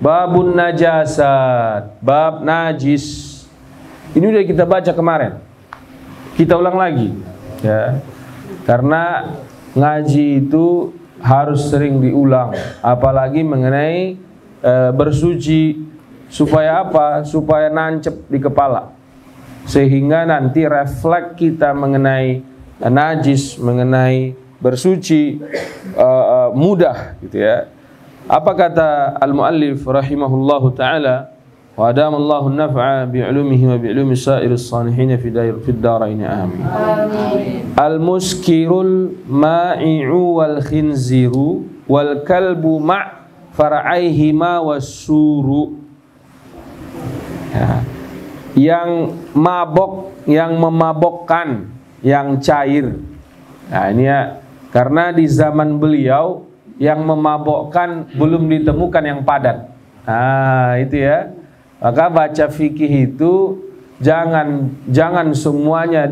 Babun najasat, bab najis. Ini udah kita baca kemarin. Kita ulang lagi, ya. Karena ngaji itu harus sering diulang, apalagi mengenai bersuci. Supaya apa? Supaya nancep di kepala, sehingga nanti refleks kita mengenai najis, mengenai bersuci mudah, gitu ya. Apa kata al-muallif rahimahullahu ta'ala, wa adamallahu an-naf'a bi'ulumihi wa bi'ulumi sa'iris salihin fi darain amin. Al-muskirul ma'i'u wal khinziru wal kalbu ma' fara'aihima was-suru. Ya. Yang mabok, yang memabokkan, yang cair. Nah ini ya, karena di zaman beliau yang memabokkan belum ditemukan yang padat. Nah itu ya. Maka baca fikih itu jangan semuanya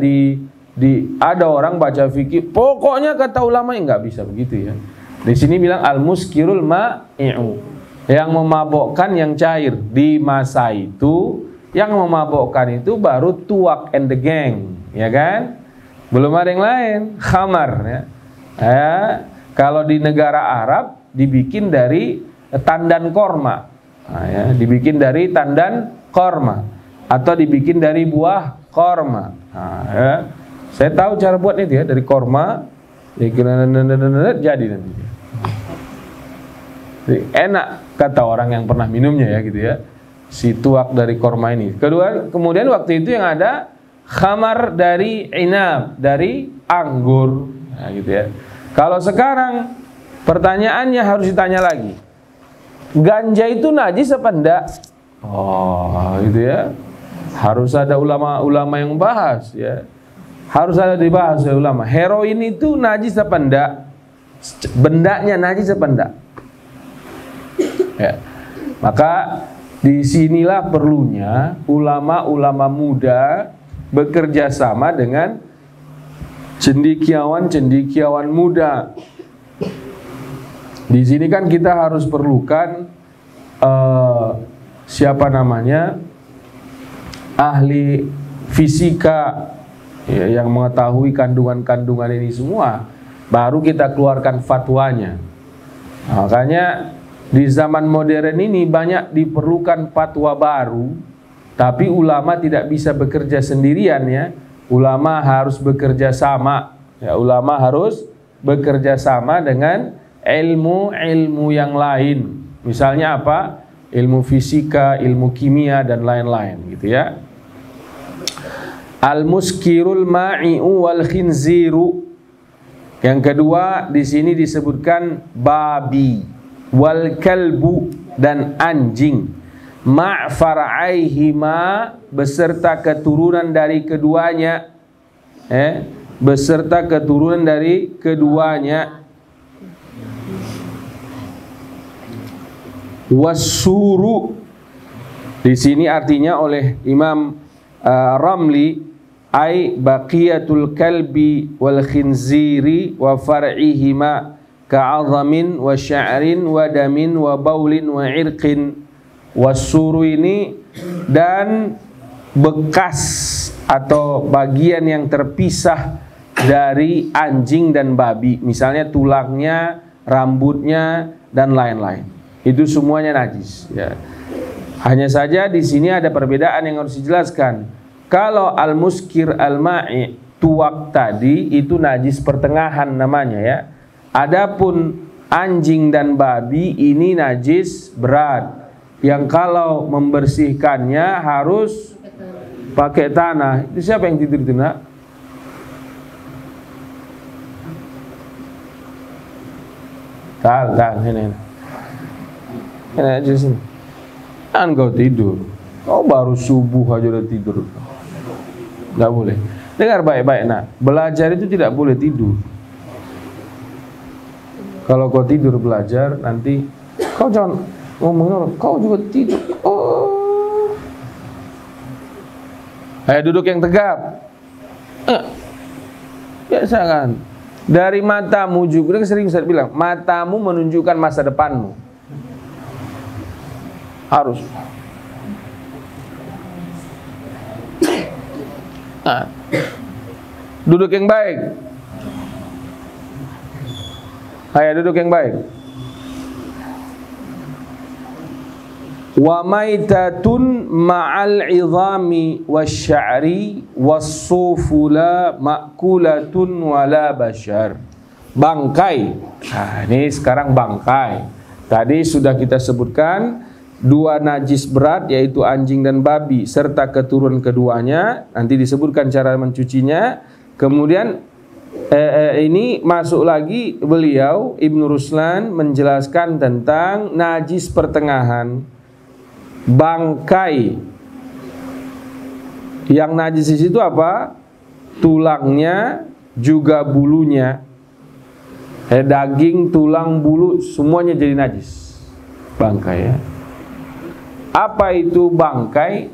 ada orang baca fikih pokoknya kata ulama nggak bisa begitu ya. Di sini bilang al-muskirul ma'i'u, yang memabokkan, yang cair. Di masa itu yang memabokkan itu baru tuak and the gang, ya kan? Belum ada yang lain, khamar ya. Kalau di negara Arab dibikin dari tandan korma, nah, ya, dibikin dari tandan korma atau dibikin dari buah korma. Nah, ya. Saya tahu cara buat itu ya, dari korma jadi nanti. Jadi, enak kata orang yang pernah minumnya ya gitu ya. Si tuak dari korma ini. Kemudian waktu itu yang ada khamar dari inab, dari anggur, nah, gitu ya. Kalau sekarang pertanyaannya harus ditanya lagi, ganja itu najis apa enggak? Oh, gitu ya. Harus ada ulama-ulama yang bahas ya. Harus ada dibahas oleh ulama. Heroin itu najis apa enggak? Bendanya najis apa enggak? Ya. Maka disinilah perlunya ulama-ulama muda bekerja sama dengan cendekiawan muda. Di sini kan kita harus perlukan siapa namanya, ahli fisika ya, yang mengetahui kandungan-kandungan ini semua, baru kita keluarkan fatwanya. Makanya di zaman modern ini banyak diperlukan fatwa baru, tapi ulama tidak bisa bekerja sendirian ya. Ulama harus bekerja sama. Ya, ulama harus bekerja sama dengan ilmu-ilmu yang lain. Misalnya apa? Ilmu fisika, ilmu kimia dan lain-lain gitu ya. Al-muskirul ma'i'u wal khinziru. Yang kedua di sini disebutkan babi, wal kalbu dan anjing. Ma' far'aihima, beserta keturunan dari keduanya, beserta keturunan dari keduanya. Wasuru, di sini artinya oleh Imam Ramli, ai baqiyatul kalbi wal khinziri wa far'ihima ka'azamin wa sya'rin wa damin wa baulin wa irqin. Wasuru ini dan bekas atau bagian yang terpisah dari anjing dan babi, misalnya tulangnya, rambutnya dan lain-lain, itu semuanya najis ya. Hanya saja di sini ada perbedaan yang harus dijelaskan. Kalau al-muskir al-ma'i, tuak tadi, itu najis pertengahan namanya ya. Adapun anjing dan babi ini najis berat, yang kalau membersihkannya harus pakai tanah. Itu siapa yang tidur itu nak? Ini aja sini. Kan kau tidur, kau baru subuh aja udah tidur. Nggak boleh. Dengar baik-baik nak, belajar itu tidak boleh tidur. Kalau kau tidur belajar, nanti kau jangan ngomongin orang, kau juga tidur. Oh. Ayo duduk yang tegap. Biasa kan. Dari matamu juga, sering saya bilang, matamu menunjukkan masa depanmu. Harus. Nah, duduk yang baik. Ayo duduk yang baik. Wa maitatun ma'al 'idhami wasy'ari was-sufula ma'kulatun wala bashar. Bangkai. Nah, ini sekarang bangkai. Tadi sudah kita sebutkan dua najis berat, yaitu anjing dan babi serta keturunan keduanya. Nanti disebutkan cara mencucinya. Kemudian ini masuk lagi beliau Ibnu Ruslan menjelaskan tentang najis pertengahan. Bangkai. Yang najis di situ apa? Tulangnya juga bulunya. Daging, tulang, bulu semuanya jadi najis. Bangkai ya. Apa itu bangkai?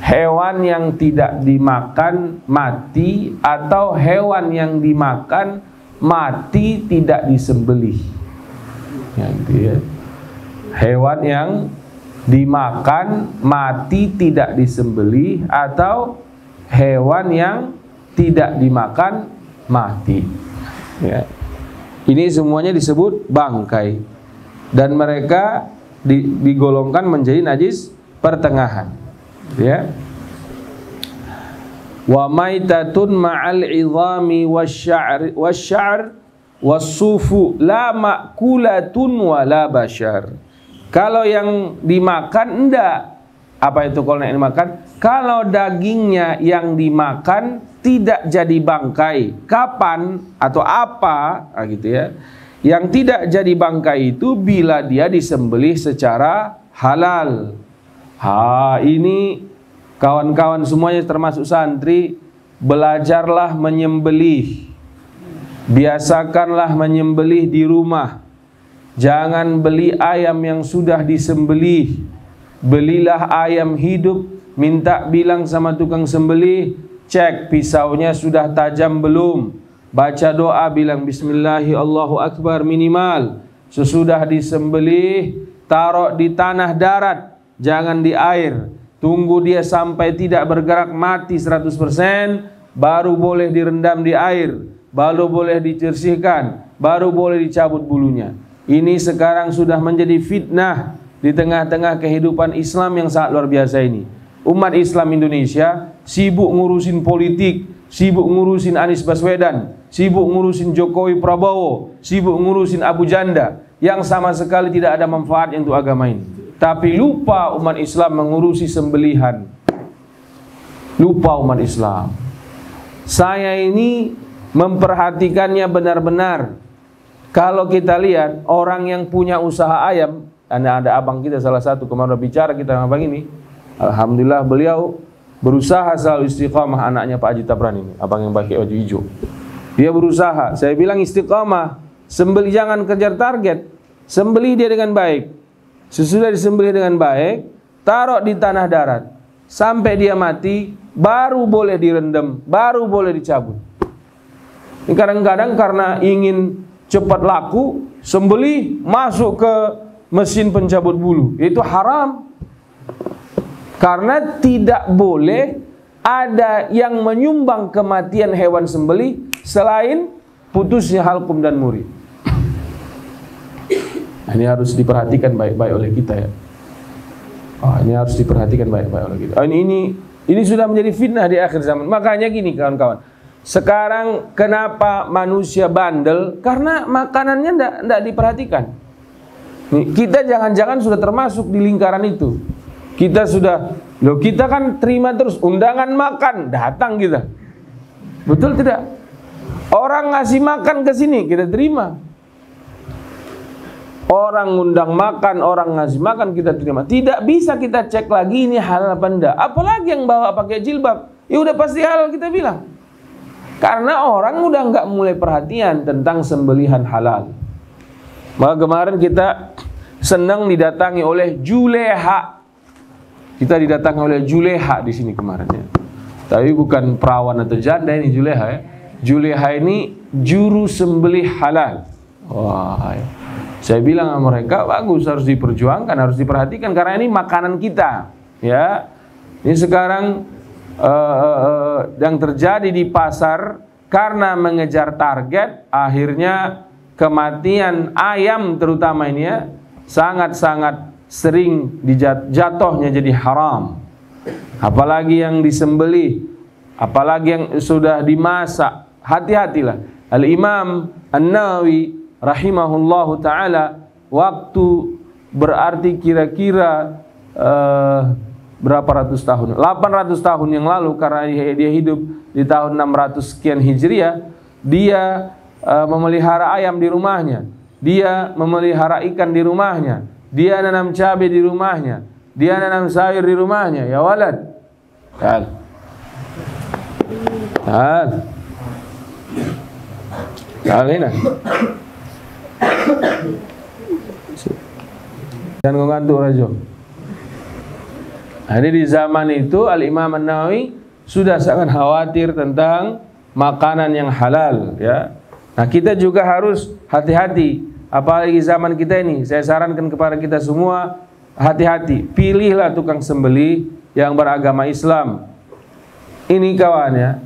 Hewan yang tidak dimakan mati, atau hewan yang dimakan mati tidak disembelih. Ya, gitu ya. Hewan yang dimakan mati tidak disembelih, atau hewan yang tidak dimakan mati. Ya. Ini semuanya disebut bangkai, dan mereka digolongkan menjadi najis pertengahan. Ya. Wa maitatun ma'al 'idhami wasy'ar was-sufu la ma'kulatun wala bashar. Kalau yang dimakan enggak. Apa itu kalau yang dimakan? Kalau dagingnya yang dimakan tidak jadi bangkai. Kapan atau apa? Nah, gitu ya. Yang tidak jadi bangkai itu bila dia disembelih secara halal. Ini kawan-kawan semuanya termasuk santri, belajarlah menyembelih. Biasakanlah menyembelih di rumah. Jangan beli ayam yang sudah disembelih. Belilah ayam hidup, minta bilang sama tukang sembelih, cek pisaunya sudah tajam belum. Baca doa, bilang Bismillahi Allahu Akbar minimal. Sesudah disembelih, taruh di tanah darat, jangan di air. Tunggu dia sampai tidak bergerak mati 100%, baru boleh direndam di air, baru boleh dibersihkan, baru boleh dicabut bulunya. Ini sekarang sudah menjadi fitnah di tengah-tengah kehidupan Islam yang sangat luar biasa ini. Umat Islam Indonesia sibuk ngurusin politik, sibuk ngurusin Anies Baswedan, sibuk ngurusin Jokowi Prabowo, sibuk ngurusin Abu Janda, yang sama sekali tidak ada manfaatnya untuk agama ini. Tapi lupa umat Islam mengurusi sembelihan. Lupa umat Islam. Saya ini memperhatikannya benar-benar. Kalau kita lihat orang yang punya usaha ayam, ada abang kita salah satu kemarin bicara kita sama abang ini. Alhamdulillah beliau berusaha selalu istiqamah, anaknya Pak Haji Tabran ini, abang yang pakai baju hijau. Dia berusaha, saya bilang istiqamah, sembelih jangan kejar target, sembelih dia dengan baik. Sesudah disembelih dengan baik, taruh di tanah darat sampai dia mati, baru boleh direndam, baru boleh dicabut. Ini kadang-kadang karena ingin cepat laku, sembelih masuk ke mesin pencabut bulu, itu haram. Karena tidak boleh ada yang menyumbang kematian hewan sembelih selain putusnya halqum dan murid. Ini harus diperhatikan baik-baik oleh kita ya. Ini harus diperhatikan baik-baik oleh kita. Ini sudah menjadi fitnah di akhir zaman. Makanya gini kawan-kawan, sekarang kenapa manusia bandel? Karena makanannya tidak diperhatikan. Kita jangan-jangan sudah termasuk di lingkaran itu. Kita kita kan terima terus undangan makan, datang kita. Betul tidak? Orang ngasih makan ke sini, kita terima. Orang ngundang makan, orang ngasih makan, kita terima. Tidak bisa kita cek lagi ini halal apa enggak. Apalagi yang bawa pakai jilbab, ya udah pasti halal kita bilang. Karena orang udah nggak mulai perhatian tentang sembelihan halal. Maka kemarin kita senang didatangi oleh Juleha. Kita didatangi oleh Juleha di sini kemarin ya. Tapi bukan perawan atau janda ini Juleha ya. Juleha ini juru sembelih halal. Wah, saya bilang sama mereka, bagus, harus diperjuangkan, harus diperhatikan karena ini makanan kita, ya. Ini sekarang yang terjadi di pasar karena mengejar target, akhirnya kematian ayam terutama ini ya sangat-sangat sering jatuhnya jadi haram. Apalagi yang disembelih, apalagi yang sudah dimasak, hati-hatilah. Al-Imam An-Nawawi rahimahullahu ta'ala waktu berarti kira-kira berapa ratus tahun, 800 tahun yang lalu, karena dia hidup di tahun 600 sekian Hijriah, dia memelihara ayam di rumahnya, dia memelihara ikan di rumahnya, dia nanam cabai di rumahnya, dia nanam sayur di rumahnya. Ya walad, ini jangan ngantuk Rajo. Nah, ini di zaman itu Al-Imam An-Nawawi sudah sangat khawatir tentang makanan yang halal, ya. Nah, kita juga harus hati-hati, apalagi zaman kita ini. Saya sarankan kepada kita semua, hati-hati, pilihlah tukang sembelih yang beragama Islam. Ini kawan ya,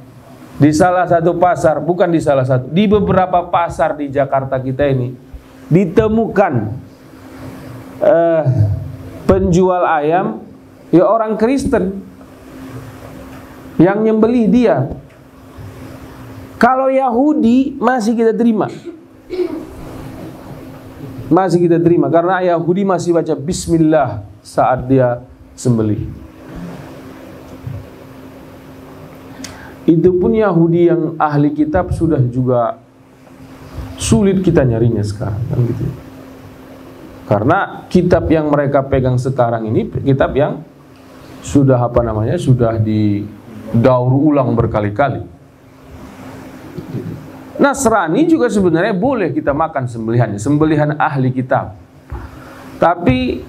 di salah satu pasar, bukan di salah satu, di beberapa pasar di Jakarta kita ini ditemukan penjual ayam, ya orang Kristen yang nyembelih dia. Kalau Yahudi masih kita terima, masih kita terima, karena Yahudi masih baca Bismillah saat dia sembelih. Itu pun Yahudi yang ahli kitab sudah juga sulit kita nyarinya sekarang, kan gitu. Karena kitab yang mereka pegang sekarang ini kitab yang sudah sudah didaur ulang berkali-kali. Nasrani juga sebenarnya boleh kita makan sembelihannya, sembelihan ahli kitab. Tapi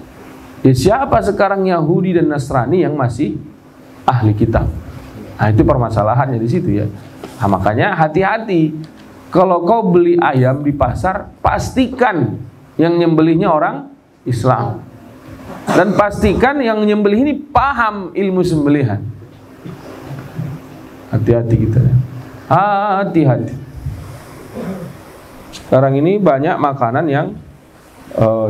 ya siapa sekarang Yahudi dan Nasrani yang masih ahli kitab? Nah, itu permasalahannya di situ ya. Nah, makanya hati-hati. Kalau kau beli ayam di pasar, pastikan yang nyembelihnya orang Islam. Dan pastikan yang nyembelih ini paham ilmu sembelihan. Hati-hati kita ya. Hati-hati. Sekarang ini banyak makanan yang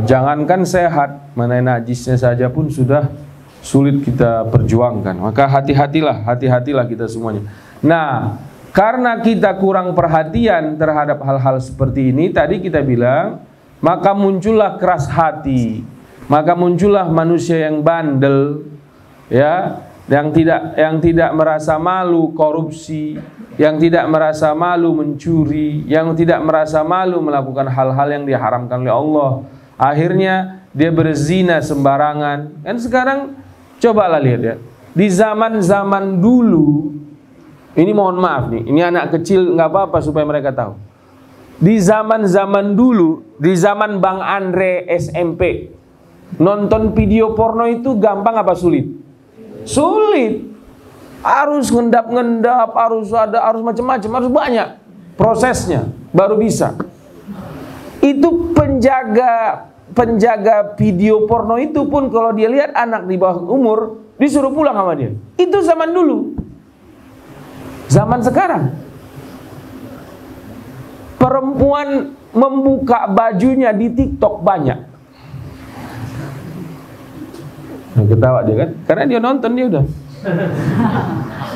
jangankan sehat, mengenai najisnya saja pun sudah sulit kita perjuangkan. Maka hati-hatilah kita semuanya. Nah, karena kita kurang perhatian terhadap hal-hal seperti ini, tadi kita bilang, maka muncullah keras hati, maka muncullah manusia yang bandel, ya, yang tidak merasa malu korupsi, yang tidak merasa malu mencuri, yang tidak merasa malu melakukan hal-hal yang diharamkan oleh Allah. Akhirnya dia berzina sembarangan. Kan sekarang cobalah lihat ya, di zaman-zaman dulu, ini mohon maaf nih, ini anak kecil nggak apa-apa supaya mereka tahu. Di zaman-zaman dulu, di zaman Bang Andre SMP, nonton video porno itu gampang apa sulit? Sulit. Harus ngendap-ngendap, harus macam-macam, harus banyak prosesnya baru bisa. Itu penjaga video porno itu pun kalau dia lihat anak di bawah umur disuruh pulang sama dia. Itu zaman dulu. Zaman sekarang perempuan membuka bajunya di TikTok banyak. Nah, ketawa dia kan, karena dia nonton, dia udah.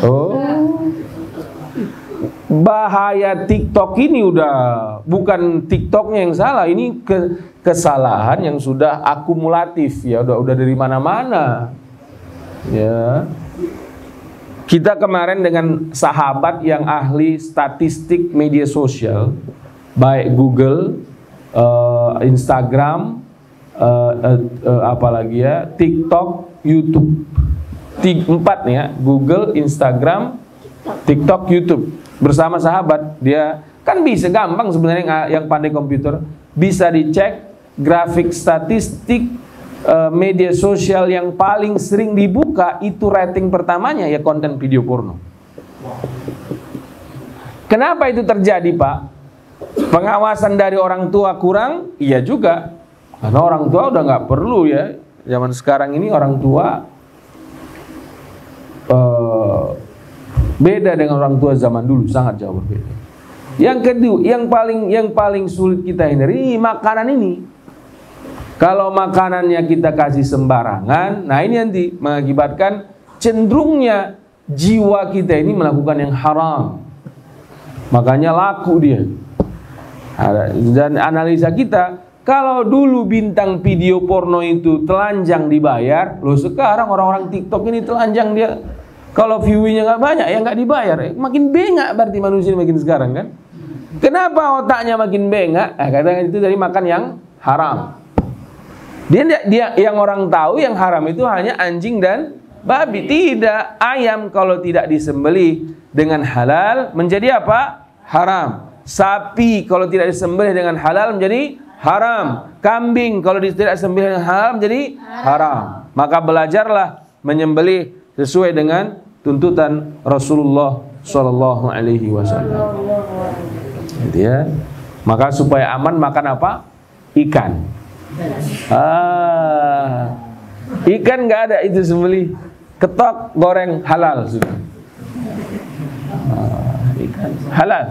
Oh, bahaya TikTok ini udah bukan TikToknya yang salah, ini kesalahan yang sudah akumulatif ya, udah dari mana-mana. Ya. Kita kemarin dengan sahabat yang ahli statistik media sosial, baik Google, Instagram, apalagi ya, TikTok, YouTube. 4 nih ya, Google, Instagram, TikTok, YouTube. Bersama sahabat, dia kan bisa gampang sebenarnya, yang pandai komputer bisa dicek grafik statistik media sosial yang paling sering dibuka, itu rating pertamanya ya konten video porno. Kenapa itu terjadi, Pak? Pengawasan dari orang tua kurang, iya juga. Karena orang tua udah nggak perlu ya. Zaman sekarang ini orang tua beda dengan orang tua zaman dulu, sangat jauh berbeda. Yang kedua, yang paling sulit kita hindari makanan ini. Kalau makanannya kita kasih sembarangan, nah ini nanti mengakibatkan cenderungnya jiwa kita ini melakukan yang haram. Makanya laku dia. Dan analisa kita, kalau dulu bintang video porno itu telanjang dibayar, loh sekarang orang-orang TikTok ini telanjang dia. Kalau view-nya nggak banyak, ya nggak dibayar. Makin bengak berarti manusia makin sekarang kan. Kenapa otaknya makin bengak? Kadang itu dari makan yang haram. Dia yang orang tahu yang haram itu hanya anjing dan babi. Tidak, ayam kalau tidak disembelih dengan halal menjadi apa? Haram. Sapi kalau tidak disembelih dengan halal menjadi haram. Kambing kalau tidak disembelih dengan halal menjadi haram. Maka belajarlah menyembelih sesuai dengan tuntutan Rasulullah Shallallahu Alaihi Wasallam. Gitu ya. Maka supaya aman makan apa? Ikan. Ikan nggak ada itu sembelih, ketok goreng halal sudah. Ikan halal.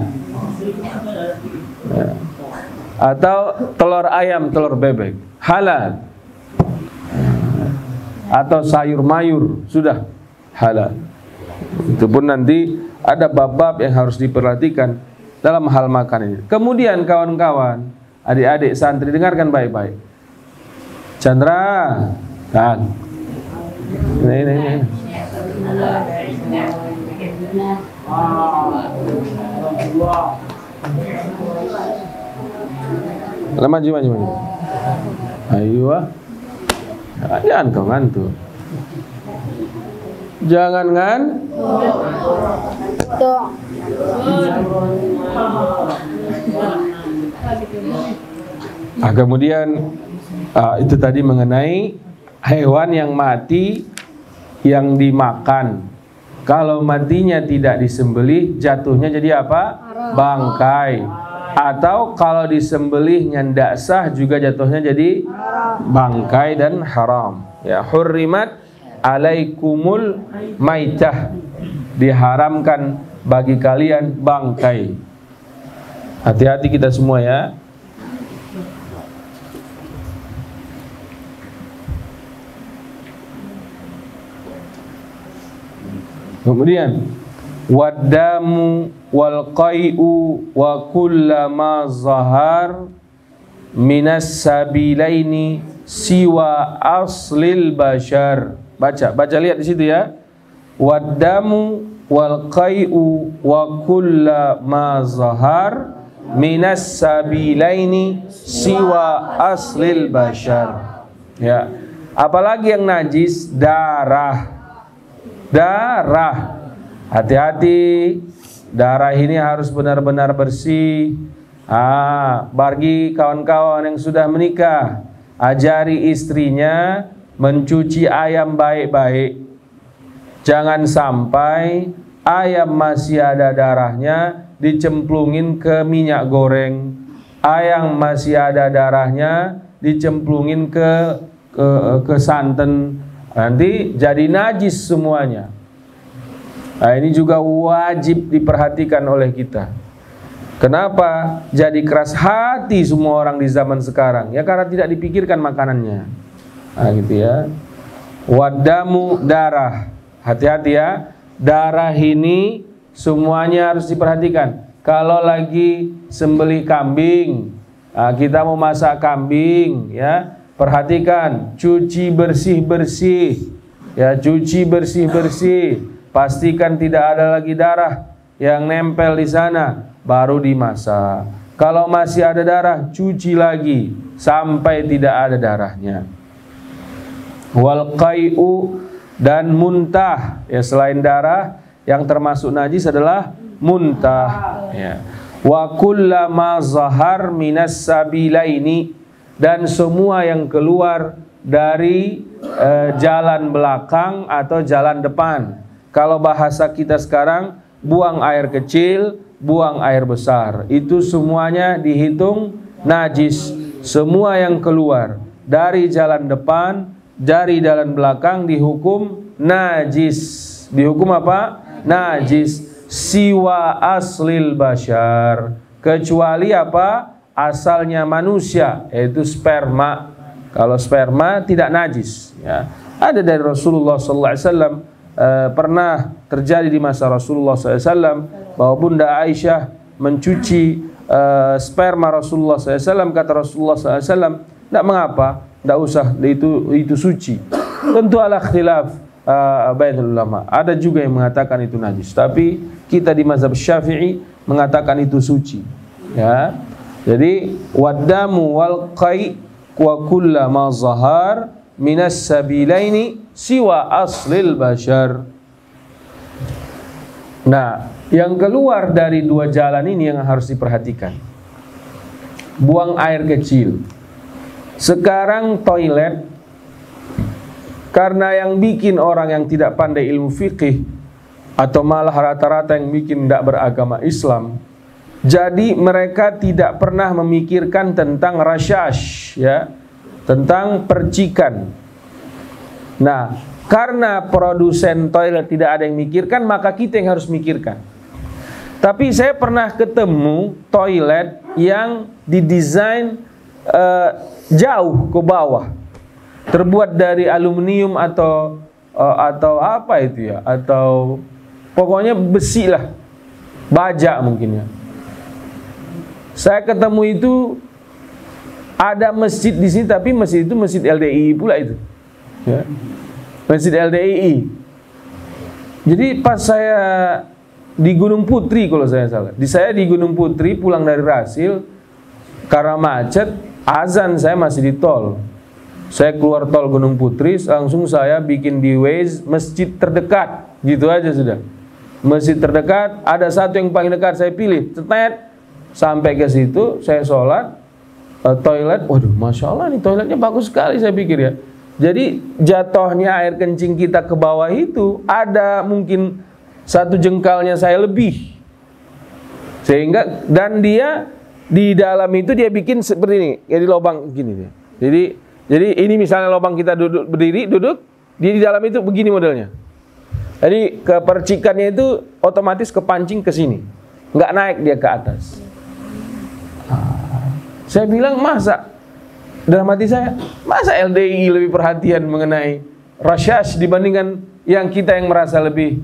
Ya. Atau telur ayam, telur bebek halal. Atau sayur mayur sudah halal. Itu pun nanti ada bab-bab yang harus diperhatikan dalam hal makan ini. Kemudian kawan-kawan, adik-adik santri dengarkan baik-baik. Chandra, kan? Ini. Maju. Ayo, jangan kau ngantuk. Jangan ngantuk. Kemudian itu tadi mengenai hewan yang mati yang dimakan. Kalau matinya tidak disembelih, jatuhnya jadi apa? Bangkai. Atau kalau disembelihnya tidak sah, juga jatuhnya jadi bangkai dan haram. Ya, hurrimat alaikumul maitah, diharamkan bagi kalian bangkai. Hati-hati kita semua ya. Kemudian wadamu wal qai'u wa kullama zahar minas sabilaini siwa aslil bashar. Baca lihat di situ ya. Wadamu wal qai'u wa kullama zahar minas sabilaini siwa aslil bashar. Ya. Apalagi yang najis, darah. Hati-hati, darah ini harus benar-benar bersih. Bagi kawan-kawan yang sudah menikah, ajari istrinya mencuci ayam baik-baik. Jangan sampai ayam masih ada darahnya dicemplungin ke minyak goreng. Ayam masih ada darahnya dicemplungin ke santan. Nanti jadi najis semuanya. Nah, ini juga wajib diperhatikan oleh kita. Kenapa jadi keras hati semua orang di zaman sekarang? Ya karena tidak dipikirkan makanannya. Nah, gitu ya. Wadamu, darah. Hati-hati ya. Darah ini semuanya harus diperhatikan. Kalau lagi sembelih kambing, kita mau masak kambing, ya. Perhatikan, cuci bersih-bersih. Ya, cuci bersih-bersih. Pastikan tidak ada lagi darah yang nempel di sana, baru dimasak. Kalau masih ada darah, cuci lagi sampai tidak ada darahnya. Wal qai'u, dan muntah. Ya, selain darah, yang termasuk najis adalah muntah. Ya. Wa kullama zahar minas sabilaini, dan semua yang keluar dari jalan belakang atau jalan depan. Kalau bahasa kita sekarang, buang air kecil, buang air besar. Itu semuanya dihitung najis. Semua yang keluar dari jalan depan, dari jalan belakang dihukum najis. Dihukum apa? Najis. Siwa aslil bashar, kecuali apa? Asalnya manusia, yaitu sperma. Kalau sperma tidak najis, ya. Ada dari Rasulullah SAW, pernah terjadi di masa Rasulullah SAW bahwa Bunda Aisyah mencuci sperma Rasulullah SAW. Kata Rasulullah SAW, tidak mengapa, tidak usah, itu suci. Tentu ala khilaf baitul ulama. Ada juga yang mengatakan itu najis, tapi kita di mazhab Syafi'i mengatakan itu suci, ya. Jadi wadamu wal qai wa kullama zahar minas sabilaini siwa aslil bashar. Nah, yang keluar dari dua jalan ini yang harus diperhatikan. Buang air kecil. Sekarang toilet, karena yang bikin orang yang tidak pandai ilmu fikih atau malah rata-rata yang bikin tidak beragama Islam, jadi mereka tidak pernah memikirkan tentang rasyash, ya, tentang percikan. Nah, karena produsen toilet tidak ada yang mikirkan, maka kita yang harus mikirkan. Tapi saya pernah ketemu toilet yang didesain jauh ke bawah, terbuat dari aluminium atau apa itu ya, atau pokoknya besi lah, baja mungkin ya. Saya ketemu itu ada masjid di sini, tapi masjid itu masjid LDII pula itu, ya. Masjid LDII. Jadi pas saya di Gunung Putri, kalau saya salah, di Gunung Putri pulang dari Rasil, karena macet, azan saya masih di tol. Saya keluar tol Gunung Putri, langsung saya bikin di Waze masjid terdekat, gitu aja sudah. Masjid terdekat, ada satu yang paling dekat saya pilih, tetet. Sampai ke situ, saya sholat, toilet, waduh, masya Allah nih toiletnya bagus sekali, saya pikir ya. Jadi jatuhnya air kencing kita ke bawah itu ada mungkin 1 jengkalnya saya lebih, sehingga dan dia di dalam itu dia bikin seperti ini, jadi lubang gini. Jadi ini misalnya lubang kita duduk dia di dalam itu begini modelnya. Jadi kepercikannya itu otomatis kepancing ke sini, nggak naik dia ke atas. Saya bilang, dalam hati saya, masa LDI lebih perhatian mengenai rasyash dibandingkan yang kita yang merasa lebih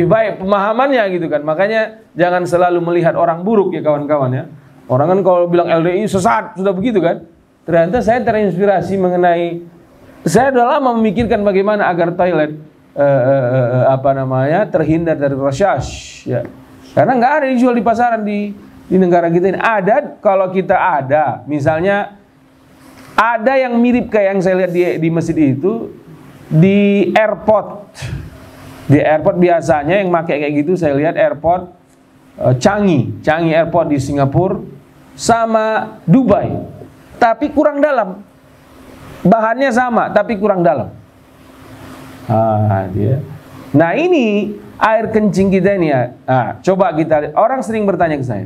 baik pemahamannya gitu kan. Makanya jangan selalu melihat orang buruk ya kawan-kawan ya. Orang kan kalau bilang LDI sesat sudah begitu kan. Ternyata saya terinspirasi mengenai, saya sudah lama memikirkan bagaimana agar toilet terhindar dari rasyash ya. Karena nggak ada dijual di pasaran di negara kita ini. Ada, kalau kita ada, misalnya ada yang mirip kayak yang saya lihat di masjid itu di airport. Di airport biasanya yang pakai kayak gitu saya lihat airport Changi Airport di Singapura sama Dubai. Tapi kurang dalam. Bahannya sama tapi kurang dalam. Nah, ini air kencing kita ini ya. Coba kita lihat. Orang sering bertanya ke saya,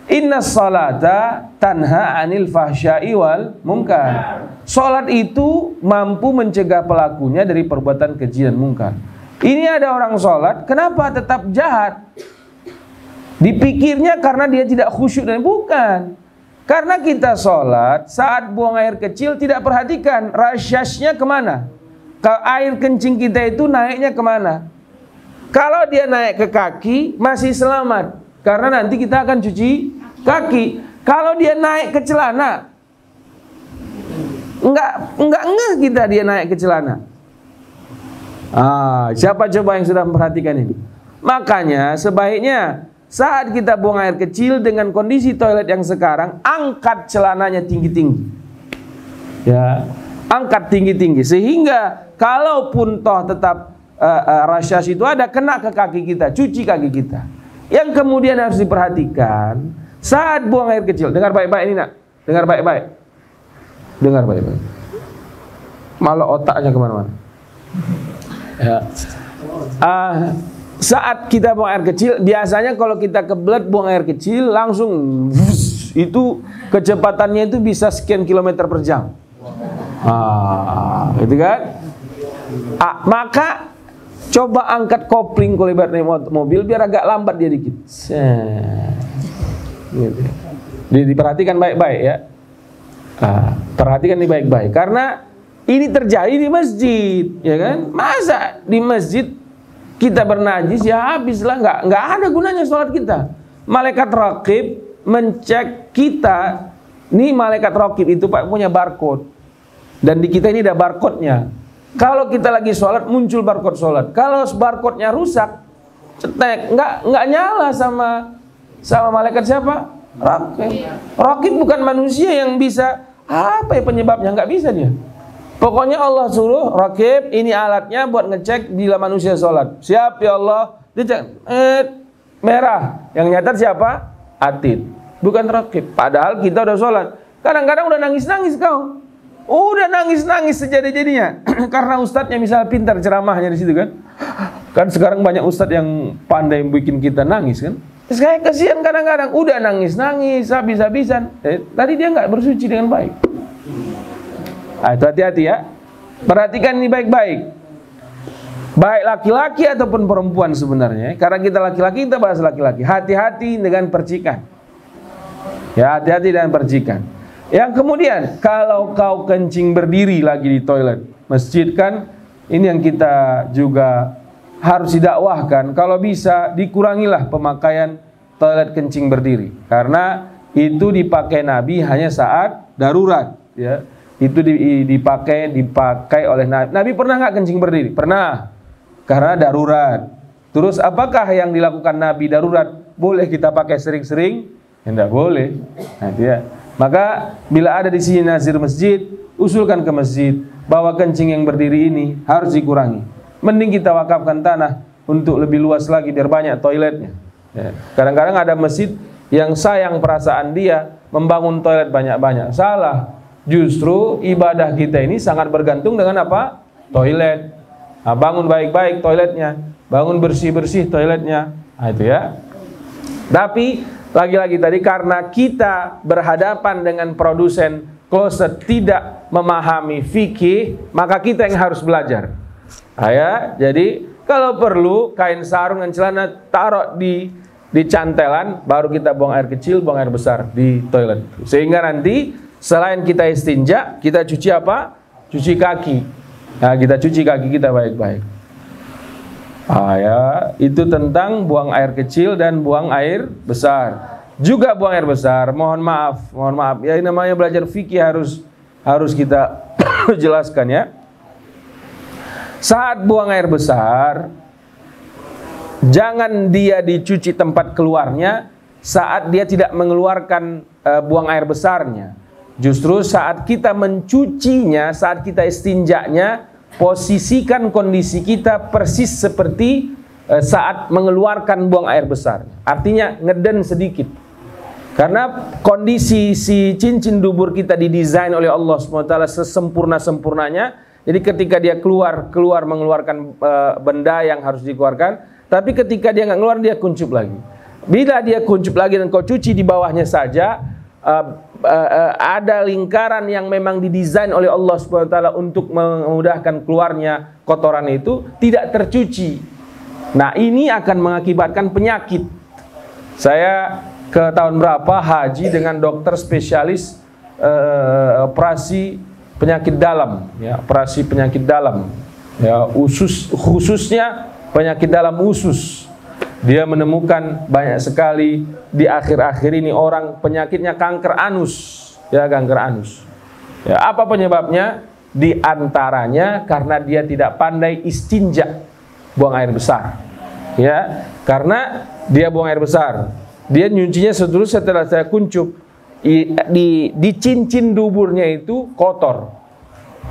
inna salata tanha anil fahsya'i wal munkar. Salat itu mampu mencegah pelakunya dari perbuatan keji dan munkar. Ini ada orang salat, kenapa tetap jahat? Dipikirnya karena dia tidak khusyuk, dan bukan. Karena kita salat, saat buang air kecil tidak perhatikan rasyasnya kemana. Air kencing kita itu naiknya kemana. Kalau dia naik ke kaki masih selamat, karena nanti kita akan cuci kaki. Kalau dia naik ke celana, enggak ngeh kita dia naik ke celana. Siapa coba yang sudah memperhatikan ini? Makanya sebaiknya saat kita buang air kecil dengan kondisi toilet yang sekarang, angkat celananya tinggi-tinggi. Ya, angkat tinggi-tinggi sehingga kalaupun toh tetap rasyas itu ada, kena ke kaki kita, cuci kaki kita. Yang kemudian harus diperhatikan saat buang air kecil. Dengar baik-baik ini nak, dengar baik-baik, dengar baik-baik. Malah otaknya kemana-mana. Ya. saat kita buang air kecil, biasanya kalau kita kebelet buang air kecil langsung itu kecepatannya itu bisa sekian kilometer per jam. Gitu kan? Maka coba angkat kopling kalau ibaratnya mobil biar agak lambat dia dikit. Gitu. Diperhatikan baik-baik ya. Perhatikan ini baik-baik karena ini terjadi di masjid, ya kan? Masa di masjid kita bernajis ya habislah, nggak ada gunanya sholat kita. Malaikat raqib mencek kita. Nih malaikat raqib itu Pak punya barcode. Dan di kita ini ada barcode-nya. Kalau kita lagi sholat muncul barcode sholat. Kalau barcode-nya rusak, cetek, nggak nyala sama malaikat siapa? Raqib. Raqib bukan manusia yang bisa apa ya penyebabnya, nggak bisa dia. Pokoknya Allah suruh Raqib, ini alatnya buat ngecek bila manusia sholat. Siap ya Allah, dicek merah. Yang nyatat siapa? Atid, bukan Raqib. Padahal kita udah sholat. Kadang-kadang udah nangis-nangis kau. Udah nangis-nangis sejadi-jadinya karena ustadznya misal pintar ceramahnya di situ kan. Kan sekarang banyak ustadz yang pandai bikin kita nangis kan. Saya kasihan kadang-kadang udah nangis-nangis habis-habisan. Tadi dia nggak bersuci dengan baik. Itu hati-hati ya. Perhatikan ini baik-baik. Baik laki-laki ataupun perempuan sebenarnya. Karena kita laki-laki, kita bahas laki-laki. Hati-hati dengan percikan. Ya, hati-hati dengan percikan. Yang kemudian, kalau kau kencing berdiri lagi di toilet masjid kan, ini yang kita juga harus didakwahkan. Kalau bisa dikurangilah pemakaian toilet kencing berdiri, karena itu dipakai Nabi hanya saat darurat. Ya, itu dipakai oleh Nabi. Nabi pernah nggak kencing berdiri? Pernah, karena darurat. Terus apakah yang dilakukan Nabi darurat boleh kita pakai sering-sering? Tidak boleh. Nah, dia. Maka bila ada di sini nazir masjid, usulkan ke masjid bahwa kencing yang berdiri ini harus dikurangi. Mending kita wakafkan tanah untuk lebih luas lagi biar banyak toiletnya. Kadang-kadang ada masjid yang sayang perasaan dia membangun toilet banyak-banyak. Salah. Justru ibadah kita ini sangat bergantung dengan apa? Toilet. Bangun baik-baik toiletnya, bangun bersih-bersih toiletnya. Itu ya. Tapi lagi-lagi tadi karena kita berhadapan dengan produsen kloset tidak memahami fikih, maka kita yang harus belajar. Ya, jadi kalau perlu kain sarung dan celana taruh di cantelan, baru kita buang air kecil, buang air besar di toilet. Sehingga nanti selain kita istinja, kita cuci apa? Cuci kaki. Nah, kita cuci kaki kita baik-baik. Ya, itu tentang buang air kecil dan buang air besar. Juga buang air besar, mohon maaf. Ya, ini namanya belajar fikih harus kita jelaskan ya. Saat buang air besar, jangan dia dicuci tempat keluarnya saat dia tidak mengeluarkan buang air besarnya. Justru saat kita mencucinya, saat kita istinjanya, posisikan kondisi kita persis seperti saat mengeluarkan buang air besar. Artinya ngeden sedikit. Karena kondisi si cincin dubur kita didesain oleh Allah SWT sesempurna-sempurnanya. Jadi ketika dia keluar mengeluarkan benda yang harus dikeluarkan. Tapi ketika dia nggak keluar, dia kuncup lagi. Bila dia kuncup lagi dan kau cuci di bawahnya saja, ada lingkaran yang memang didesain oleh Allah SWT untuk memudahkan keluarnya kotoran itu, tidak tercuci. Nah, ini akan mengakibatkan penyakit. Saya ke tahun berapa haji dengan dokter spesialis operasi penyakit dalam, ya, operasi penyakit dalam, ya, khususnya penyakit dalam usus. Dia menemukan banyak sekali di akhir-akhir ini orang penyakitnya kanker anus, ya, kanker anus. Ya, apa penyebabnya? Di antaranya karena dia tidak pandai istinja, buang air besar. Ya, karena dia buang air besar, dia nyucinya setelah saya kuncup di cincin duburnya itu kotor.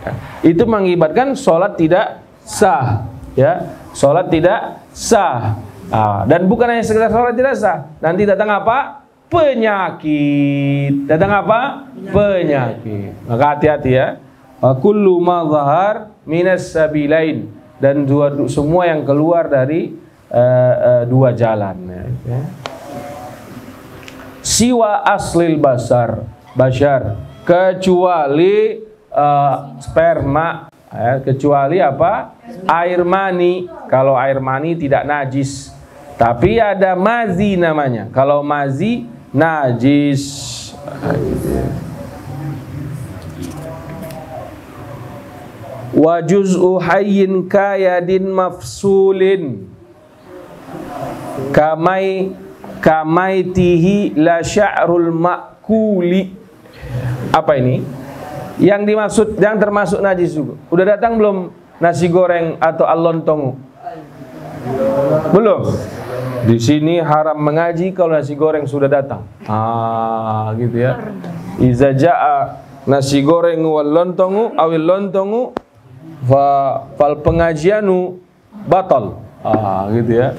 Ya, itu mengakibatkan sholat tidak sah. Ya, sholat tidak sah. Dan bukan hanya sekedar sholat tidak sah, nanti datang apa? Penyakit. Datang apa? Penyakit. Maka hati-hati ya. Kullu ma zahar minas sabilain, dan semua yang keluar dari dua jalan. Ya. Siwa aslil bashar, kecuali sperma, kecuali apa? Air mani. Kalau air mani tidak najis, tapi ada mazi namanya. Kalau mazi najis. Wa juz'u hayyin kayadin mafsulin kamaitihi la sya'rul ma'kuli. Apa ini? Yang dimaksud, yang termasuk najis juga. Udah datang belum nasi goreng atau al-lontong? Belum. Di sini haram mengaji kalau nasi goreng sudah datang. Gitu ya. Iza jaa nasi goreng wal lontongu awil lontongu fal pengajianu batal. Gitu ya.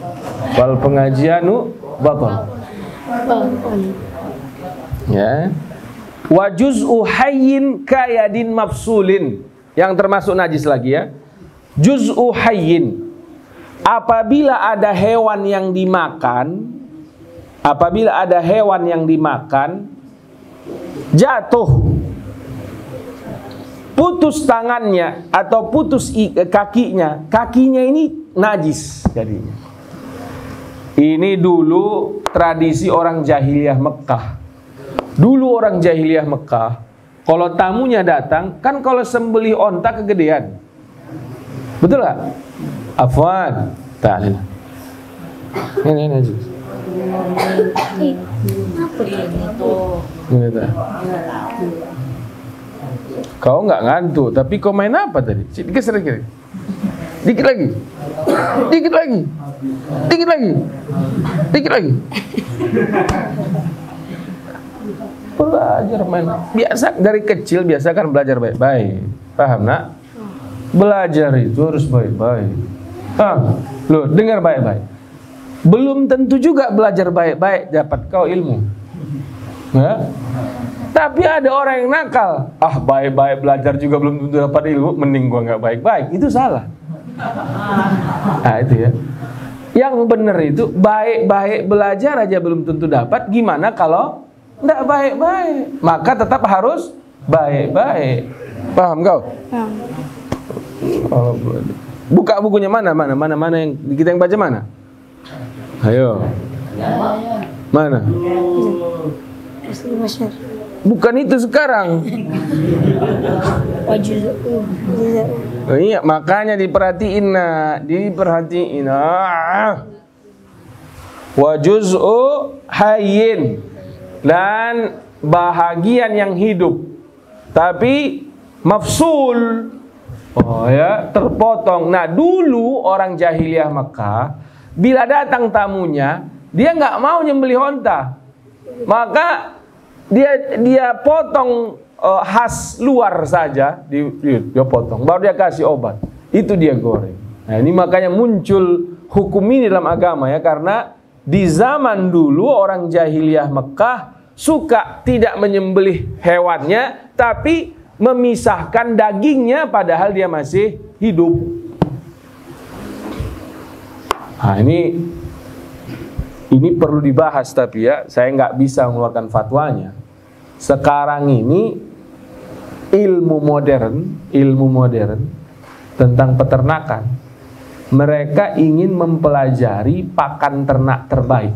Fal pengajianu batal. Ya. Wa juz'u hayyin kayadin mafsulin, yang termasuk najis lagi ya. Juz'u hayyin, apabila ada hewan yang dimakan, jatuh, putus tangannya atau putus kakinya ini najis jadinya. Ini dulu tradisi orang jahiliyah Mekah. Dulu orang jahiliyah Mekah, kalau tamunya datang, kan kalau sembelih onta kegedean, betul gak? Afwan, ta'ala. Ini najis. Kau nggak ngantuk, tapi kau main apa tadi? Dikit lagi, dikit lagi, dikit lagi, dikit lagi, dikit lagi. Belajar main. Biasa dari kecil biasakan belajar baik-baik. Paham nak? Belajar itu harus baik-baik. Loh, dengar baik-baik. Belum tentu juga belajar baik-baik dapat kau ilmu. Ya? Tapi ada orang yang nakal. Baik-baik belajar juga belum tentu dapat ilmu, mending gua nggak baik-baik. Itu salah. Itu ya. Yang benar itu baik-baik belajar aja belum tentu dapat. Gimana kalau nggak baik-baik? Maka tetap harus baik-baik. Paham kau? Buka bukunya mana yang kita yang baca mana? Ayo. Mana? Bukan itu sekarang. Iya, makanya diperhatiin. Wa juz'u hayyin, dan bahagian yang hidup tapi mafsul, terpotong. Nah, dulu orang jahiliyah Mekah, bila datang tamunya, dia nggak mau nyembelih onta, maka dia potong khas luar saja, dia potong, baru dia kasih obat, itu dia goreng. Nah, ini makanya muncul hukum ini dalam agama ya, karena di zaman dulu orang jahiliyah Mekah suka tidak menyembelih hewannya, tapi memisahkan dagingnya padahal dia masih hidup. Nah, ini perlu dibahas, tapi ya saya nggak bisa mengeluarkan fatwanya. Sekarang ini ilmu modern tentang peternakan, mereka ingin mempelajari pakan ternak terbaik.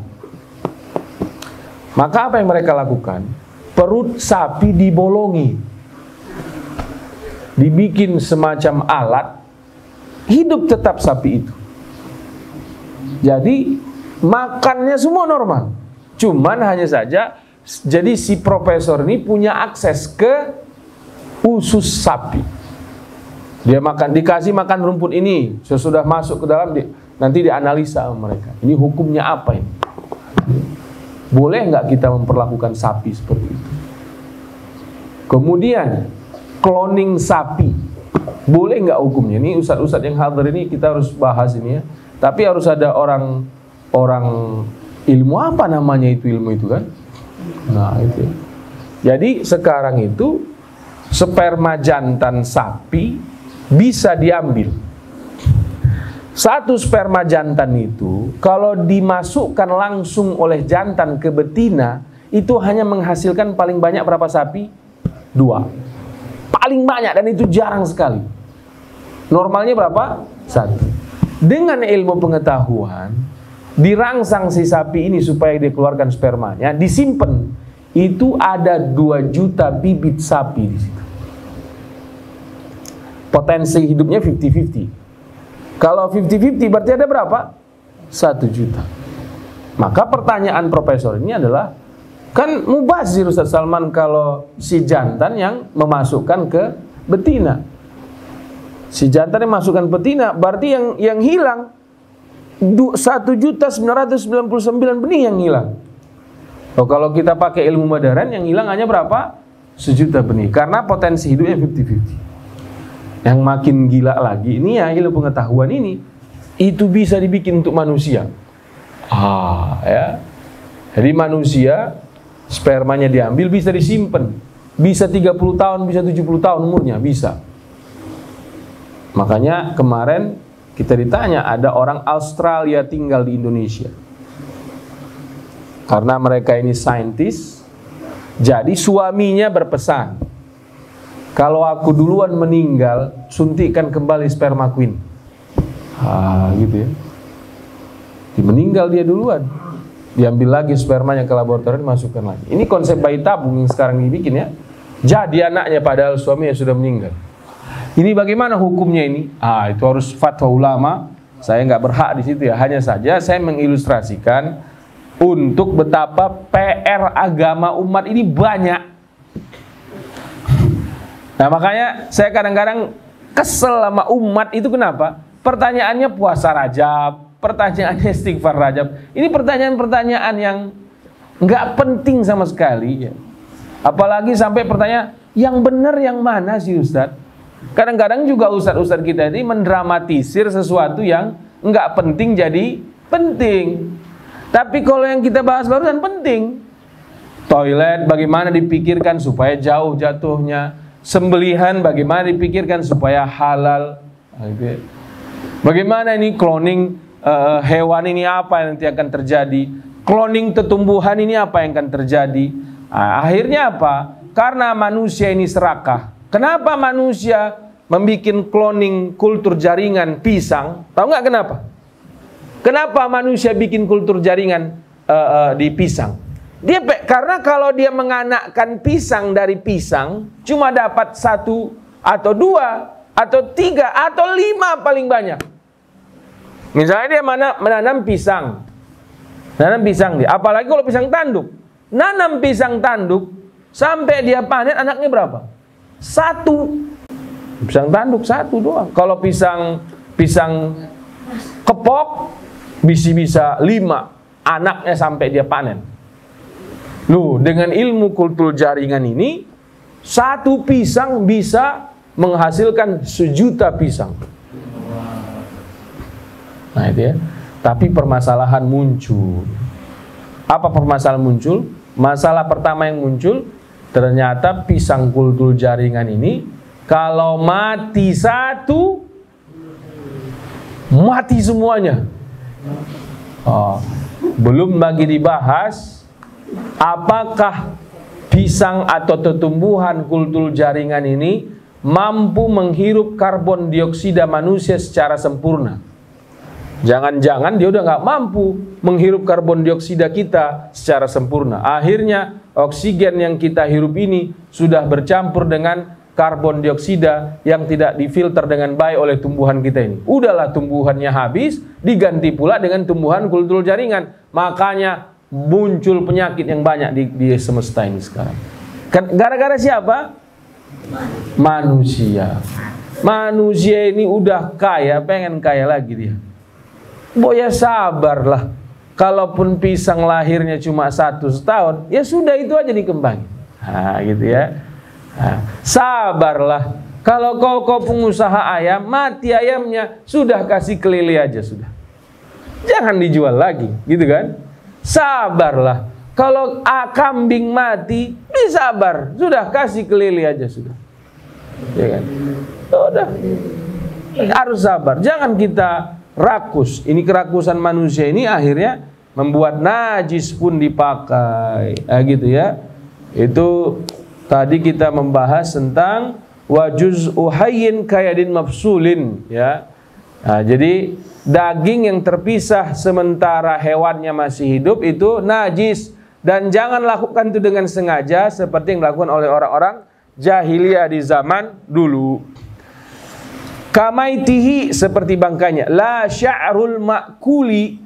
Maka apa yang mereka lakukan? Perut sapi dibolongi, dibikin semacam alat, hidup tetap sapi itu. Jadi makannya semua normal. Cuman hanya saja, jadi si profesor ini punya akses ke usus sapi. Dia dikasih makan rumput ini, sesudah masuk ke dalam, nanti dianalisa sama mereka. Ini hukumnya apa ini? Boleh nggak kita memperlakukan sapi seperti itu? Kemudian cloning sapi, boleh nggak hukumnya? Ini ustadz-ustadz yang hadir ini kita harus bahas ini ya. Tapi harus ada orang ilmu, apa namanya itu ilmu itu kan? Nah itu. Jadi sekarang itu sperma jantan sapi bisa diambil. Satu sperma jantan itu kalau dimasukkan langsung oleh jantan ke betina, itu hanya menghasilkan paling banyak berapa sapi? 2. Paling banyak, dan itu jarang sekali. Normalnya berapa? 1. Dengan ilmu pengetahuan, dirangsang si sapi ini supaya dia keluarkan spermanya, disimpan. Itu ada 2 juta bibit sapi di situ. Potensi hidupnya 50-50. Kalau 50-50 berarti ada berapa? 1 juta. Maka pertanyaan profesor ini adalah, kan mubazir Ustaz Salman kalau si jantan yang memasukkan ke betina. Si jantan yang masukkan betina, berarti yang hilang 1.999 benih yang hilang. Oh, kalau kita pakai ilmu modern, yang hilang hanya berapa? 1 juta benih. Karena potensi hidupnya 50-50. Yang makin gila lagi, ini ya ilmu pengetahuan ini, itu bisa dibikin untuk manusia. Ya. Jadi manusia, spermanya diambil, bisa disimpan. Bisa 30 tahun, bisa 70 tahun umurnya, bisa. Makanya kemarin kita ditanya, ada orang Australia tinggal di Indonesia. Karena mereka ini saintis, jadi suaminya berpesan, kalau aku duluan meninggal, suntikkan kembali spermaku ini. Gitu ya. Meninggal dia duluan, diambil lagi spermanya ke laboratorium, masukkan lagi. Ini konsep bayi tabung yang sekarang dibikin ya. Jadi anaknya padahal suaminya sudah meninggal. Ini bagaimana hukumnya ini? Itu harus fatwa ulama. Saya nggak berhak di situ ya. Hanya saja saya mengilustrasikan untuk betapa PR agama umat ini banyak. Nah, makanya saya kadang-kadang kesel sama umat itu. Kenapa? Pertanyaannya puasa Rajab, pertanyaannya istighfar Rajab. Ini pertanyaan-pertanyaan yang nggak penting sama sekali ya. Apalagi sampai pertanyaan, yang benar yang mana sih Ustadz? Kadang-kadang juga ustadz-ustadz kita ini mendramatisir sesuatu yang nggak penting jadi penting. Tapi kalau yang kita bahas barusan penting. Toilet bagaimana dipikirkan supaya jauh jatuhnya. Sembelihan bagaimana dipikirkan supaya halal. Bagaimana ini cloning hewan ini, apa yang nanti akan terjadi? Cloning tumbuhan ini apa yang akan terjadi? Akhirnya apa? Karena manusia ini serakah. Kenapa manusia membuat cloning kultur jaringan pisang? Tahu nggak kenapa? Kenapa manusia bikin kultur jaringan di pisang? Karena kalau dia menganakkan pisang dari pisang, cuma dapat 1 atau 2 atau 3 atau 5 paling banyak. Misalnya dia menanam pisang. Nanam pisang dia. Apalagi kalau pisang tanduk. Nanam pisang tanduk sampai dia panen anaknya berapa? 1. Pisang tanduk 1 doang. Kalau pisang kepok bisa 5 anaknya sampai dia panen. Loh, dengan ilmu kultur jaringan ini, 1 pisang bisa menghasilkan 1 juta pisang. Nah itu ya. Tapi permasalahan muncul. Apa permasalahan muncul? Masalah pertama yang muncul, ternyata pisang kultur jaringan ini, kalau mati 1, mati semuanya. Belum lagi dibahas apakah pisang atau tumbuhan kultur jaringan ini mampu menghirup karbon dioksida manusia secara sempurna. Jangan-jangan dia udah nggak mampu menghirup karbon dioksida kita secara sempurna. Akhirnya oksigen yang kita hirup ini sudah bercampur dengan karbon dioksida yang tidak difilter dengan baik oleh tumbuhan kita ini. Udahlah tumbuhannya habis, diganti pula dengan tumbuhan kultur jaringan. Makanya muncul penyakit yang banyak di semesta ini sekarang. Gara-gara siapa? Manusia. Manusia ini udah kaya, pengen kaya lagi dia. Ya sabarlah. Kalaupun pisang lahirnya cuma 1 setahun, ya sudah itu aja dikembangin. Gitu ya. Sabarlah. Kalau kau pengusaha ayam, mati ayamnya, sudah kasih kelele aja sudah. Jangan dijual lagi, gitu kan? Sabarlah. Kalau kambing mati, sabar, sudah kasih kelele aja sudah. Ya kan? Udah. Harus sabar. Jangan kita rakus. Ini kerakusan manusia ini akhirnya membuat najis pun dipakai. Gitu ya. Itu tadi kita membahas tentang wajuz uhayyin kayadin mafsulin ya. Nah, jadi daging yang terpisah sementara hewannya masih hidup itu najis, dan jangan lakukan itu dengan sengaja seperti yang dilakukan oleh orang-orang jahiliyah di zaman dulu. Kamaitihi, seperti bangkanya. La sya'rul ma'kuli,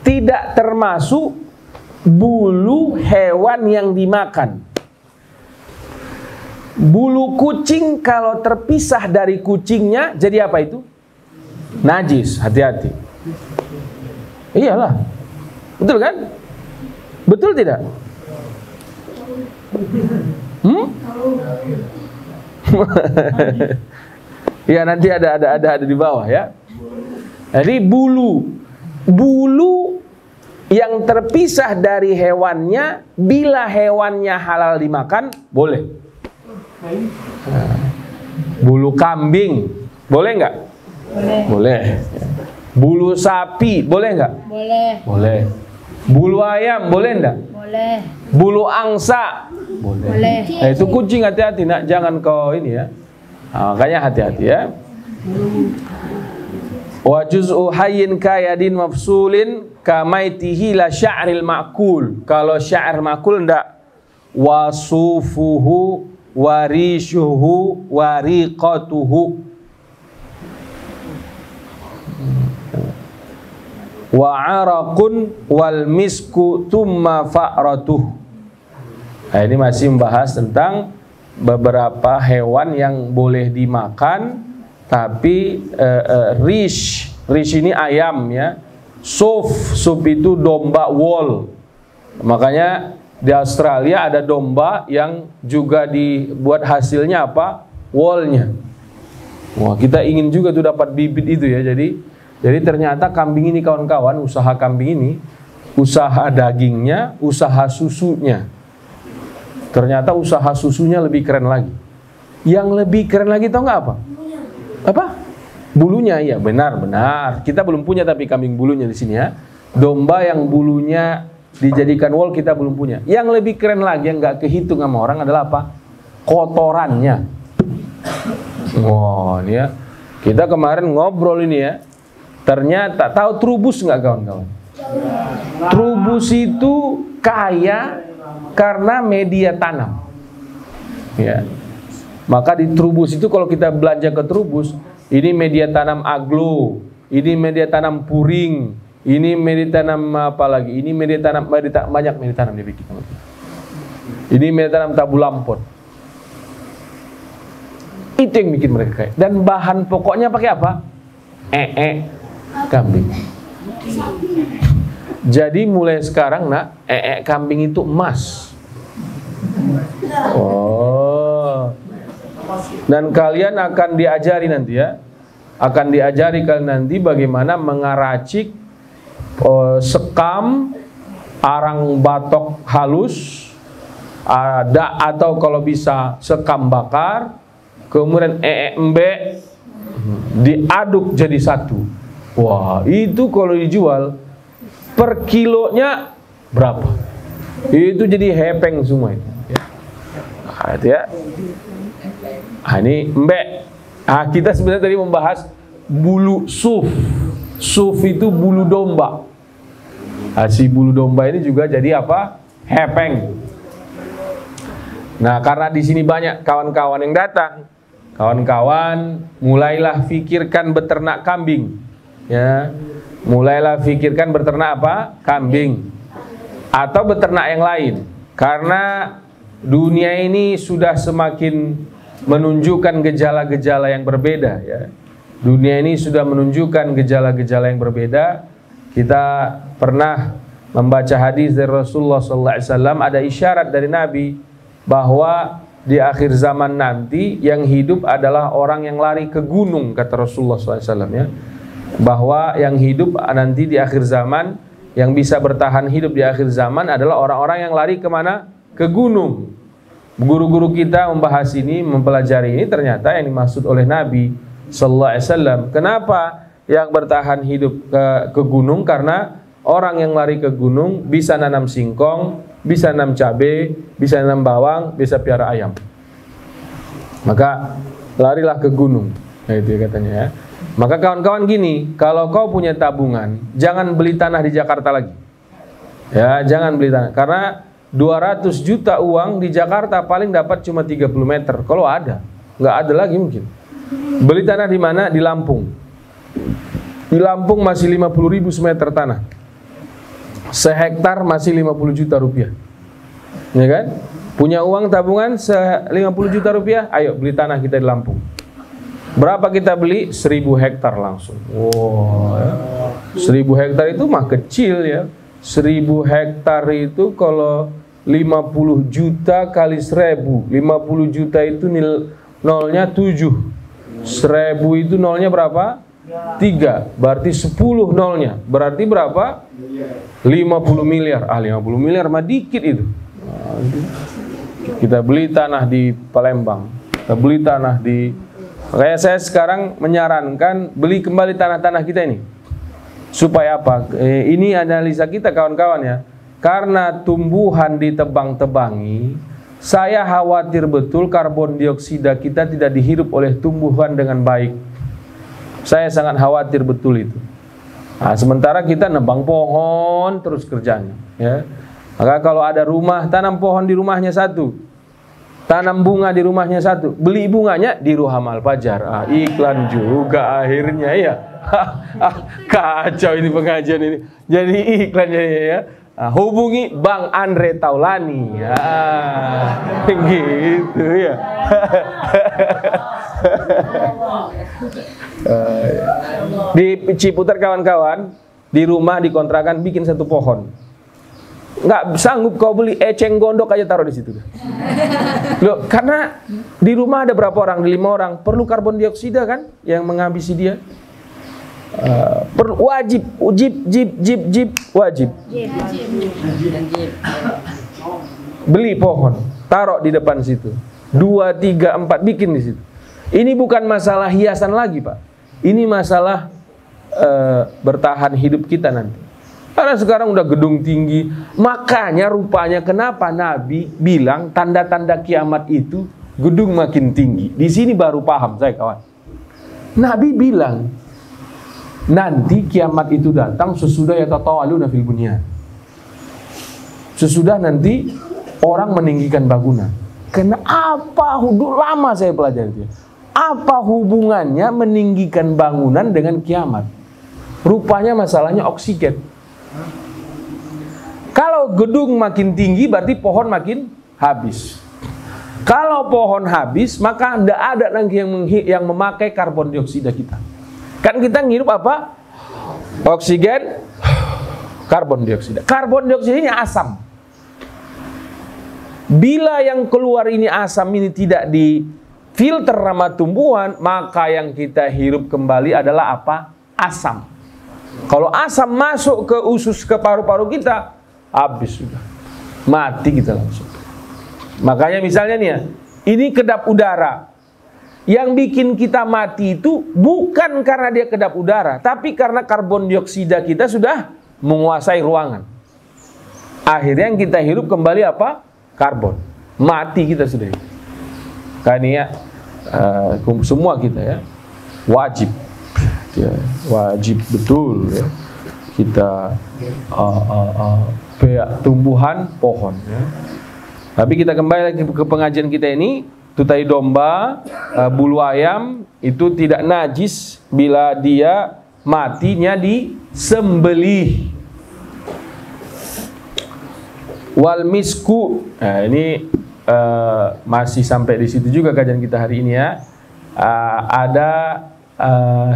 tidak termasuk bulu hewan yang dimakan. Bulu kucing kalau terpisah dari kucingnya jadi apa itu? Najis, hati-hati. Iyalah. Betul kan? Betul tidak? Ya, nanti ada di bawah ya. Jadi bulu yang terpisah dari hewannya, bila hewannya halal dimakan, boleh. Bulu kambing boleh nggak? Boleh. Boleh. Bulu sapi boleh nggak? Boleh. Boleh. Bulu ayam boleh nggak? Boleh. Bulu angsa boleh. Boleh. Nah, itu kucing, hati-hati nak, jangan kau ini ya. Nah, makanya hati-hati ya. Wa juz'u hayyin kayadin mafsulin kamaitihi la sya'ril ma'kul. Kalau sya'ir ma'kul ndak. Wasufuhu warishuhu wariqatuhu wa araqun wal misku thumma fa'ratuh. Nah, ini masih membahas tentang beberapa hewan yang boleh dimakan, tapi rish ini ayam ya. Suf itu domba wool. Makanya di Australia ada domba yang juga dibuat hasilnya apa? Woolnya. Wah, kita ingin juga tuh dapat bibit itu ya. Jadi ternyata kambing ini kawan-kawan, usaha kambing ini, usaha dagingnya, usaha susunya. Ternyata usaha susunya lebih keren lagi. Yang lebih keren lagi tahu nggak apa? Apa? Bulunya, ya benar. Kita belum punya tapi kambing bulunya di sini ya. Domba yang bulunya dijadikan wool kita belum punya. Yang lebih keren lagi yang nggak kehitung sama orang adalah apa? Kotorannya. Wow, ini ya. Kita kemarin ngobrol ini ya. Ternyata tahu trubus nggak kawan-kawan? Trubus itu kaya karena media tanam. Ya. Maka di trubus itu kalau kita belanja ke trubus, ini media tanam aglo, ini media tanam puring, ini media tanam apa lagi? Ini media tanam banyak media tanam dibikin. Ini media tanam tabu lampot. Itu yang bikin mereka kaya. Dan bahan pokoknya pakai apa? Kambing. Jadi mulai sekarang nak, kambing itu emas. Oh. Dan kalian akan diajari nanti ya. Akan diajari kalian nanti bagaimana mengaracik sekam, arang batok halus, atau kalau bisa sekam bakar, kemudian embek diaduk jadi satu. Wah, itu kalau dijual per kilonya berapa? Itu jadi hepeng semua itu. Ya. Nah, ini embek. Nah, kita sebenarnya tadi membahas bulu suf. Suf itu bulu domba. Nah, si bulu domba ini juga jadi apa? Hepeng. Nah, karena di sini banyak kawan-kawan yang datang, kawan-kawan mulailah pikirkan beternak kambing. Ya, mulailah pikirkan beternak apa? Kambing atau beternak yang lain. Karena dunia ini sudah semakin menunjukkan gejala-gejala yang berbeda ya. Dunia ini sudah menunjukkan gejala-gejala yang berbeda. Kita pernah membaca hadis dari Rasulullah SAW, ada isyarat dari Nabi bahwa di akhir zaman nanti yang hidup adalah orang yang lari ke gunung, kata Rasulullah SAW ya. Bahwa yang hidup nanti di akhir zaman, yang bisa bertahan hidup di akhir zaman adalah orang-orang yang lari kemana? Ke gunung. guru-guru kita membahas ini, mempelajari ini, ternyata yang dimaksud oleh Nabi Sallallahu Alaihi Wasallam. Kenapa yang bertahan hidup ke gunung? Karena orang yang lari ke gunung bisa nanam singkong, bisa nanam cabai, bisa nanam bawang, bisa piara ayam. Maka larilah ke gunung, nah, itu katanya ya. Maka kawan-kawan gini, kalau kau punya tabungan, jangan beli tanah di Jakarta lagi. Ya, jangan beli tanah, karena 200 juta uang di Jakarta paling dapat cuma 30 meter. Kalau ada, nggak ada lagi mungkin. Beli tanah di mana? Di Lampung. Di Lampung masih 50.000 semeter tanah. Sehektar masih 50 juta rupiah. Ya kan? Punya uang tabungan 50 juta rupiah, ayo beli tanah kita di Lampung. Berapa kita beli? 1000 hektar langsung. Wow, ya. 1000 hektar itu mah kecil ya. 1000 hektar itu kalau 50 juta kali 1000, 50 juta itu nolnya 7. 1000 itu nolnya berapa? 3. Berarti 10 nolnya. Berarti berapa? 50 miliar. 50 miliar mah dikit itu. Kita beli tanah di Palembang, kita beli tanah di... Kayak saya sekarang menyarankan beli kembali tanah-tanah kita ini. Supaya apa? Ini analisa kita kawan-kawan ya. Karena tumbuhan ditebang-tebangi, saya khawatir betul karbon dioksida kita tidak dihirup oleh tumbuhan dengan baik. Saya sangat khawatir betul itu. Nah, sementara kita nebang pohon terus kerjanya ya. Maka kalau ada rumah, tanam pohon di rumahnya satu, tanam bunga di rumahnya satu, beli bunganya di Ruham Al-Fajar. Iklan juga akhirnya ya. Kacau ini pengajian ini. Jadi iklan ya. Hubungi Bang Andre Taulani ya. Gitu ya. Di Ciputat kawan-kawan, di rumah dikontrakan bikin satu pohon. Nggak sanggup kau beli eceng gondok aja taruh di situ. Loh, karena di rumah ada berapa orang? 5 orang. Perlu karbon dioksida kan yang menghabisi dia. Wajib wajib. Beli pohon, taruh di depan situ. 2, 3, 4 bikin di situ. Ini bukan masalah hiasan lagi, Pak. Ini masalah bertahan hidup kita nanti. Karena sekarang udah gedung tinggi. Makanya rupanya kenapa Nabi bilang tanda-tanda kiamat itu gedung makin tinggi. Di sini baru paham saya, kawan. Nabi bilang nanti kiamat itu datang sesudah yatatawaluna fil bunyan. Sesudah nanti orang meninggikan bangunan. Kenapa? Lama saya pelajari itu. Apa hubungannya meninggikan bangunan dengan kiamat? Rupanya masalahnya oksigen. Kalau gedung makin tinggi berarti pohon makin habis. Kalau pohon habis maka tidak ada lagi yang memakai karbon dioksida kita. Kan kita ngirup apa? Oksigen, karbon dioksida. Karbon dioksida ini asam. Bila yang keluar ini asam ini tidak difilter sama tumbuhan, maka yang kita hirup kembali adalah apa? Asam. Kalau asam masuk ke usus, ke paru-paru kita, habis sudah. Mati kita langsung. Makanya misalnya nih ya, ini kedap udara. Yang bikin kita mati itu bukan karena dia kedap udara, tapi karena karbon dioksida kita sudah menguasai ruangan. Akhirnya yang kita hirup kembali apa? Karbon. Mati kita sudah. Kan ya, semua kita ya wajib, ya, wajib betul ya. Kita tumbuhan pohon. Ya. Tapi kita kembali lagi ke pengajian kita ini. Tutai domba, bulu ayam itu tidak najis bila dia matinya disembelih. Wal misku, nah ini masih sampai di situ juga kajian kita hari ini ya. Ada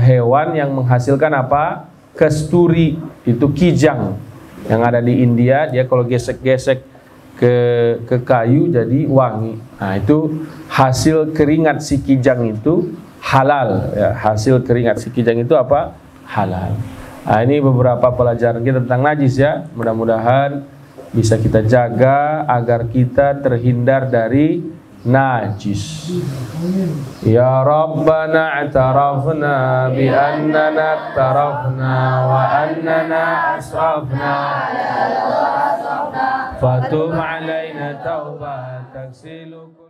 hewan yang menghasilkan apa? Kasturi, itu kijang yang ada di India. Dia kalau gesek-gesek ke kayu jadi wangi. Nah, itu hasil keringat si kijang itu halal ya. Hasil keringat si kijang itu apa? Halal. Nah, ini beberapa pelajaran kita tentang najis ya. Mudah-mudahan bisa kita jaga agar kita terhindar dari najis. Ya Rabbana i'tarafna bi annana i'tarafna wa annana asrafna fatub alaina taubatan taksilu